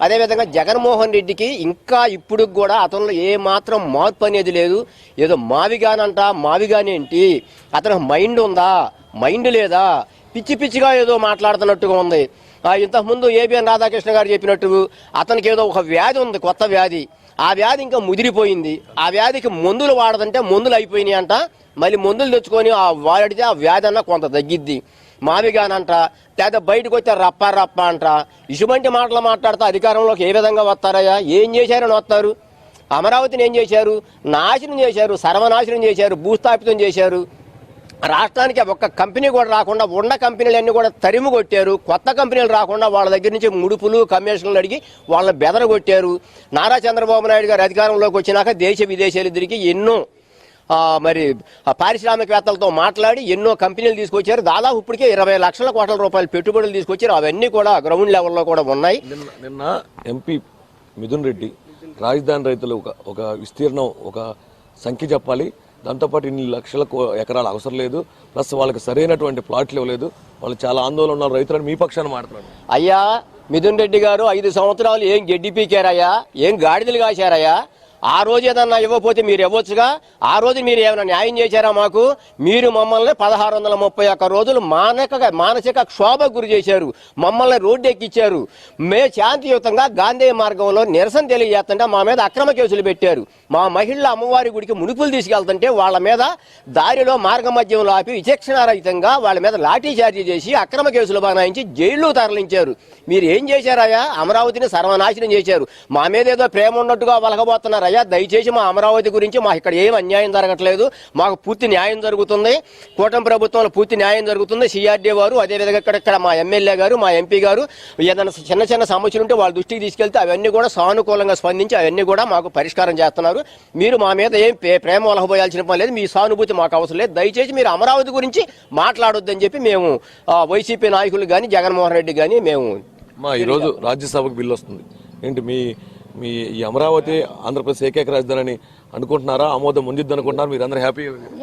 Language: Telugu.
అదేవిధంగా జగన్మోహన్ రెడ్డికి ఇంకా ఇప్పుడు కూడా అతనిలో ఏ మాత్రం మార్పు అనేది లేదు. ఏదో మావిగానేంటి, అతనికి మైండ్ ఉందా, మైండ్ లేదా, పిచ్చి పిచ్చిగా ఏదో మాట్లాడుతున్నట్టుగా ఉంది. ఇంతకుముందు ఏబిఎన్ రాధాకృష్ణ గారు చెప్పినట్టు అతనికి ఏదో ఒక వ్యాధి ఉంది, కొత్త వ్యాధి. ఆ వ్యాధి ఇంకా ముదిరిపోయింది. ఆ వ్యాధికి మందులు వాడదంటే మందులు అయిపోయినాయి అంట. మళ్ళీ మందులు తెచ్చుకొని వాడితే ఆ వ్యాధి అన్న కొంత తగ్గిద్ది. మావిగానంట, లేదా బయటకు వచ్చే రప్ప అంట. ఇటువంటి మాటలు మాట్లాడుతూ అధికారంలోకి ఏ విధంగా వస్తారయ్యా? ఏం చేశారని వస్తారు? అమరావతిని ఏం చేశారు? నాశనం చేశారు, సర్వనాశనం చేశారు, భూస్థాపితం చేశారు. రాష్ట్రానికి ఒక్క కంపెనీ కూడా రాకుండా ఉన్న కంపెనీలన్నీ కూడా తరిమి కొట్టారు. కొత్త కంపెనీలు రాకుండా వాళ్ళ దగ్గర నుంచి ముడుపులు కమిషన్లు అడిగి వాళ్ళని బెదరగొట్టారు. నారా చంద్రబాబు నాయుడు గారు అధికారంలోకి వచ్చినాక దేశ విదేశాలిద్దరికి ఎన్నో పారిశ్రామికవేత్తలతో మాట్లాడి ఎన్నో కంపెనీలు తీసుకొచ్చారు. దాదాపు ఇప్పటికే 20 లక్షల కోట్ల రూపాయల పెట్టుబడులు తీసుకొచ్చారు. అవన్నీ కూడా గ్రౌండ్ లెవెల్లో కూడా ఉన్నాయి. నిన్న ఎంపీ మిథున్ రెడ్డి రాజధాని రైతులు ఒక విస్తీర్ణం, ఒక సంఖ్య చెప్పాలి, దాంతోపాటు ఇన్ని లక్షల ఎకరాలు అవసరం లేదు, ప్లస్ వాళ్ళకి సరైనటువంటి ప్లాట్లు ఇవ్వలేదు, వాళ్ళు చాలా ఆందోళన ఉన్నారు రైతులను మీ పక్షాన్ని మాట్లాడు. అయ్యా మిథున్ రెడ్డి గారు 5 సంవత్సరాలు ఏం గడ్డి పీకారయ్యా? ఏం గాడిదలు కాశారయ్యా? ఆ రోజు ఏదన్నా ఇవ్వకపోతే మీరు ఇవ్వచ్చుగా. ఆ రోజు మీరు ఏమైనా న్యాయం చేశారా మాకు? మీరు మమ్మల్ని 1631 రోజులు మానసిక క్షోభకు గురి చేశారు. మమ్మల్ని రోడ్డు ఎక్కించారు. శాంతియుతంగా గాంధీ మార్గంలో నిరసన తెలియజేస్తుంటే మా మీద అక్రమ కేసులు పెట్టారు. మా మహిళల అమ్మవారి గుడికి ముడుపులు తీసుకెళ్తుంటే వాళ్ళ మీద దారిలో మార్గ మధ్యంలో ఆపి విచక్షణారహితంగా వాళ్ళ మీద లాఠీ చార్జీ చేసి అక్రమ కేసులు బనాయించి జైళ్లు తరలించారు. మీరు ఏం చేశారయ్యా? అమరావతిని సర్వనాశనం చేశారు. మా మీద ఏదో ప్రేమ ఉన్నట్టుగా వలగబోతున్నారు. దయచేసి మా అమరావతి గురించి మాకు ఇక్కడ ఏం అన్యాయం జరగట్లేదు, మాకు పూర్తి న్యాయం జరుగుతుంది. కూటమి ప్రభుత్వంలో పూర్తి న్యాయం జరుగుతుంది. సిఆర్డీ వారు, అదేవిధంగా ఇక్కడ మా ఎమ్మెల్యే గారు, మా ఎంపీ గారు ఏదైనా చిన్న సమస్యలు ఉంటే వాళ్ళ దృష్టికి తీసుకెళ్తే అవన్నీ కూడా సానుకూలంగా స్పందించి అవన్నీ కూడా మాకు పరిష్కారం చేస్తున్నారు. మీరు మా మీద ఏం ప్రేమ వలకపోయాల్సిన పని లేదు, మీ సానుభూతి మాకు అవసరం లేదు. దయచేసి మీరు అమరావతి గురించి మాట్లాడొద్దని చెప్పి మేము వైసీపీ నాయకులు కానీ జగన్మోహన్ రెడ్డి కానీ మేము ఈరోజు రాజ్యసభకు బిల్లు వస్తుంది ఏంటి మీ ఈ అమరావతి ఆంధ్రప్రదేశ్ ఏకైక రాజధాని అనుకుంటున్నారా? ఆమోదం పొందిద్ది అనుకుంటున్నారు? మీరు అందరూ హ్యాపీ?